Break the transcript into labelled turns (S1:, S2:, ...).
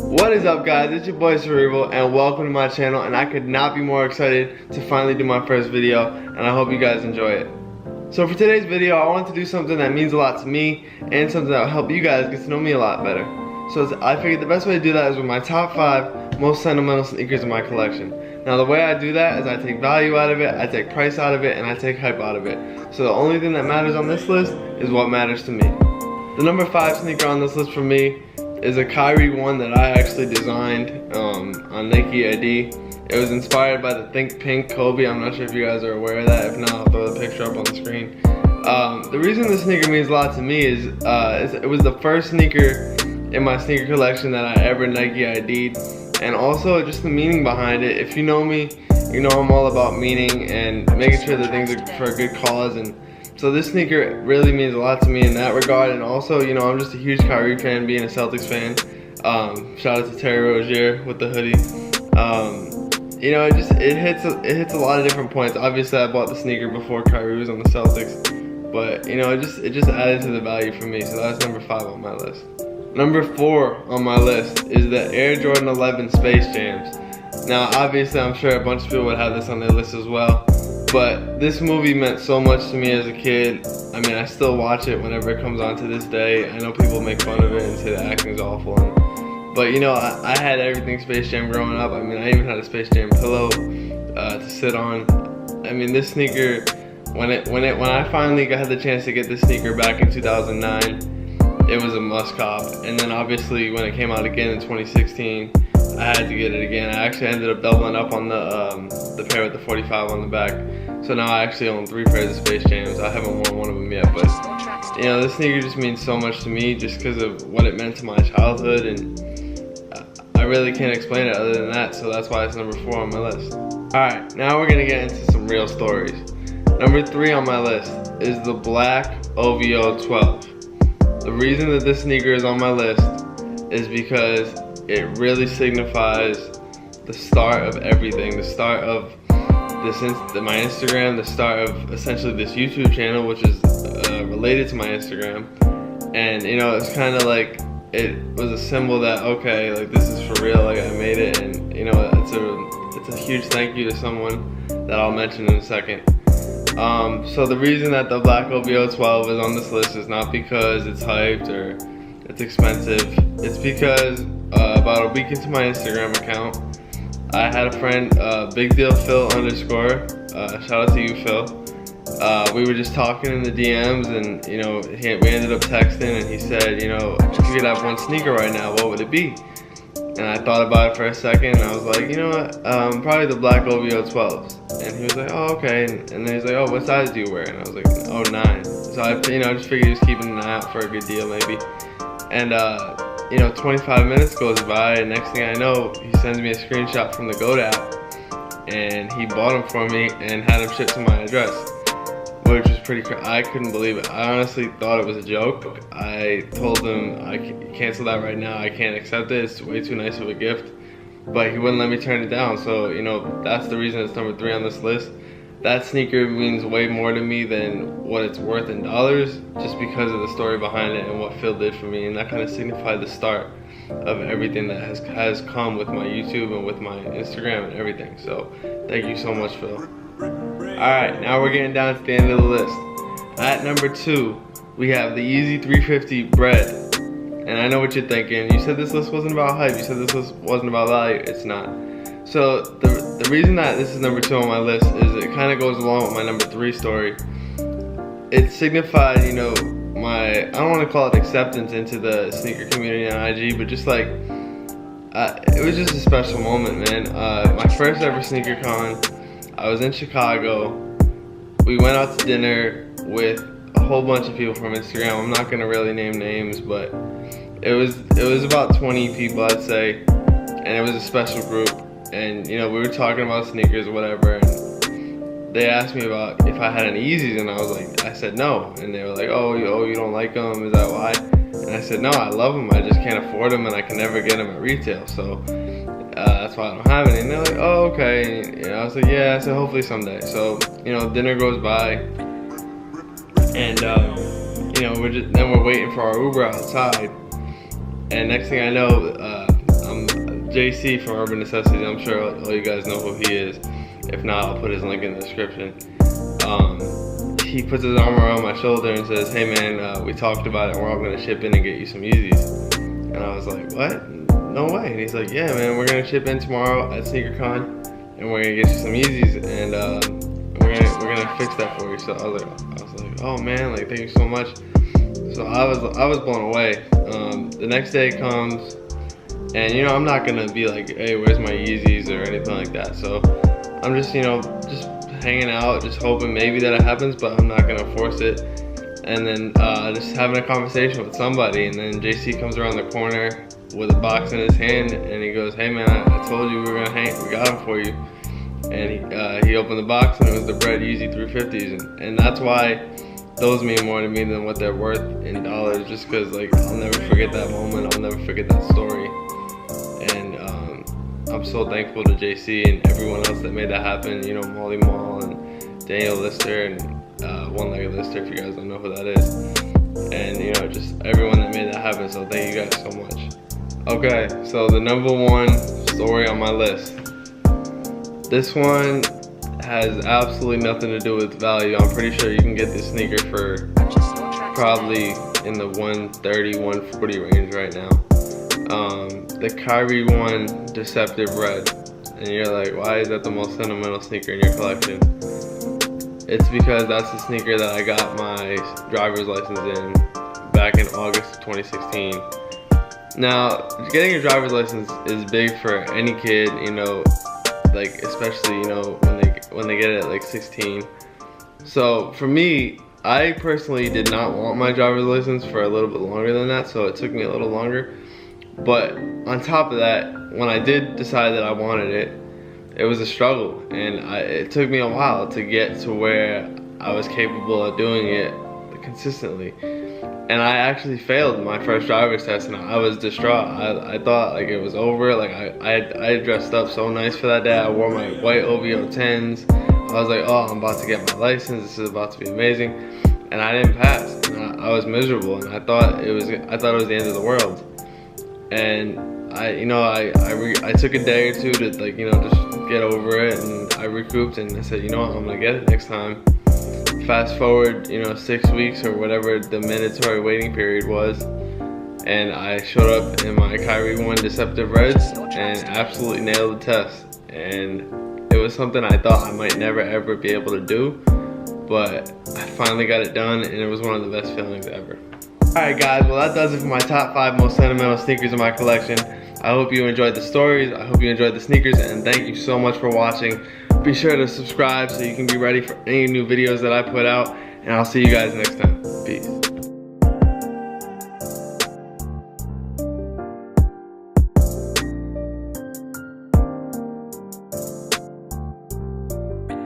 S1: What is up, guys? It's your boy Cerebral and welcome to my channel, and I could not be more excited to finally do my first video, and I hope you guys enjoy it. So for today's video, I wanted to do something that means a lot to me and something that will help you guys get to know me a lot better. So I figured the best way to do that is with my top 5 most sentimental sneakers in my collection. Now the way I do that is I take value out of it, I take price out of it, and I take hype out of it. So the only thing that matters on this list is what matters to me. The number 5 sneaker on this list for me is a Kyrie one that I actually designed on Nike ID. It was inspired by the Think Pink Kobe. I'm not sure if you guys are aware of that. If not, I'll throw the picture up on the screen. The reason this sneaker means a lot to me is it was the first sneaker in my sneaker collection that I ever Nike ID'd, and also just the meaning behind it. If you know me, you know I'm all about meaning and making sure that things are for a good cause, and so this sneaker really means a lot to me in that regard. And also, you know, I'm just a huge Kyrie fan, being a Celtics fan. Shout out to Terry Rozier with the hoodie. You know, it hits a lot of different points. Obviously, I bought the sneaker before Kyrie was on the Celtics, but you know, it just added to the value for me. So that's number 5 on my list. Number 4 on my list is the Air Jordan 11 Space Jams. Now, obviously, I'm sure a bunch of people would have this on their list as well. But this movie meant so much to me as a kid. I mean, I still watch it whenever it comes on to this day. I know people make fun of it and say the acting's awful. But you know, I had everything Space Jam growing up. I mean, I even had a Space Jam pillow to sit on. I mean, this sneaker, when I finally had the chance to get this sneaker back in 2009, it was a must cop. And then obviously when it came out again in 2016, I had to get it again. I actually ended up doubling up on the pair with the 45 on the back. So now I actually own 3 pairs of Space Jams. I haven't worn one of them yet, but you know, this sneaker just means so much to me just because of what it meant to my childhood, and I really can't explain it other than that. So that's why it's number 4 on my list. Alright, now we're gonna get into some real stories. Number 3 on my list is the black OVO 12. The reason that this sneaker is on my list is because it really signifies the start of everything, the start of my Instagram, the start of essentially this YouTube channel, which is related to my Instagram. And you know, it's kind of like it was a symbol that, okay, like this is for real, like I made it. And you know, it's a huge thank you to someone that I'll mention in a second. So the reason that the black OVO 12 is on this list is not because it's hyped or it's expensive. It's because about a week into my Instagram account, I had a friend, Big Deal Phil _, shout out to you, Phil. We were just talking in the DMs, and you know, we ended up texting, and he said, you know, if you could have one sneaker right now, what would it be? And I thought about it for a second, and I was like, you know what, probably the black OVO 12s. And he was like, oh, okay. And then he's like, oh, what size do you wear? And I was like, oh, 9. So I, you know, just figured he was keeping an eye out for a good deal, maybe. And you know, 25 minutes goes by, and next thing I know, he sends me a screenshot from the GOAT app, and he bought them for me and had them shipped to my address, which was pretty I couldn't believe it. I honestly thought it was a joke. I told him, I can cancel that right now, I can't accept it, it's way too nice of a gift. But he wouldn't let me turn it down, so you know, that's the reason it's number 3 on this list. That sneaker means way more to me than what it's worth in dollars, just because of the story behind it and what Phil did for me, and that kind of signified the start of everything that has come with my YouTube and with my Instagram and everything. So thank you so much, Phil. Alright, now we're getting down to the end of the list. At number 2, we have the Yeezy 350 Bread. And I know what you're thinking. You said this list wasn't about hype. You said this list wasn't about value. It's not. So the reason that this is number 2 on my list is it kind of goes along with my number 3 story. It signified, you know, I don't want to call it acceptance into the sneaker community on IG, but just like, it was just a special moment, man. My first ever sneaker con, I was in Chicago. We went out to dinner with a whole bunch of people from Instagram. I'm not going to really name names, but it was about 20 people, I'd say, and it was a special group. And you know, we were talking about sneakers or whatever, and they asked me about if I had any Yeezys, and I said no, and they were like, oh, you don't like them, is that why? And I said, no, I love them, I just can't afford them, and I can never get them at retail, so that's why I don't have any. And they're like, oh, okay. And, you know, I was like, yeah, I said hopefully someday. So you know, dinner goes by, and you know, we're waiting for our Uber outside, and next thing I know, I'm JC from Urban Necessities. I'm sure all you guys know who he is. If not, I'll put his link in the description. He puts his arm around my shoulder and says, hey man, we talked about it, we're all gonna ship in and get you some Yeezys. And I was like, what? No way. And he's like, yeah man, we're gonna ship in tomorrow at SneakerCon and we're gonna get you some Yeezys and we're gonna fix that for you. So I was like, oh man, like thank you so much. So I was blown away. The next day comes, and you know I'm not gonna be like, hey, where's my Yeezys or anything like that. So I'm just, you know, just hanging out, just hoping maybe that it happens, but I'm not gonna force it. And then just having a conversation with somebody, and then JC comes around the corner with a box in his hand, and he goes, hey man, I told you we were gonna hang, we got them for you. And he opened the box, and it was the Bread Yeezy 350s, and that's why those mean more to me than what they're worth in dollars, just because like I'll never forget that moment, I'll never forget that story. And I'm so thankful to JC and everyone else that made that happen, you know, Molly Mall and Daniel Lister and One Legged Lister, if you guys don't know who that is. And you know, just everyone that made that happen, so thank you guys so much. Okay, so the #1 story on my list. This one has absolutely nothing to do with value. I'm pretty sure you can get this sneaker for probably in the 130, 140 range right now. The Kyrie 1 Deceptive Red. And you're like, why is that the most sentimental sneaker in your collection? It's because that's the sneaker that I got my driver's license in back in August of 2016. Now, getting a driver's license is big for any kid, you know, like especially, you know, when they get it at like 16. So for me, I personally did not want my driver's license for a little bit longer than that, so it took me a little longer. But on top of that, when I did decide that I wanted it, it was a struggle, and it took me a while to get to where I was capable of doing it consistently. And I actually failed my first driver's test, and I was distraught. I thought like it was over. Like I dressed up so nice for that day. I wore my white OVO 10s. I was like, oh, I'm about to get my license. This is about to be amazing. And I didn't pass. And I was miserable, and I thought it was the end of the world. And I took a day or two to like, you know, just get over it, and I recouped, and I said, you know what, I'm gonna get it next time. Fast forward, you know, 6 weeks or whatever the mandatory waiting period was, and I showed up in my Kyrie 1 Deceptive Reds and absolutely nailed the test. And it was something I thought I might never ever be able to do, but I finally got it done, and it was one of the best feelings ever. Alright guys, well that does it for my top 5 most sentimental sneakers in my collection. I hope you enjoyed the stories, I hope you enjoyed the sneakers, and thank you so much for watching. Be sure to subscribe so you can be ready for any new videos that I put out, and I'll see you guys next time. Peace.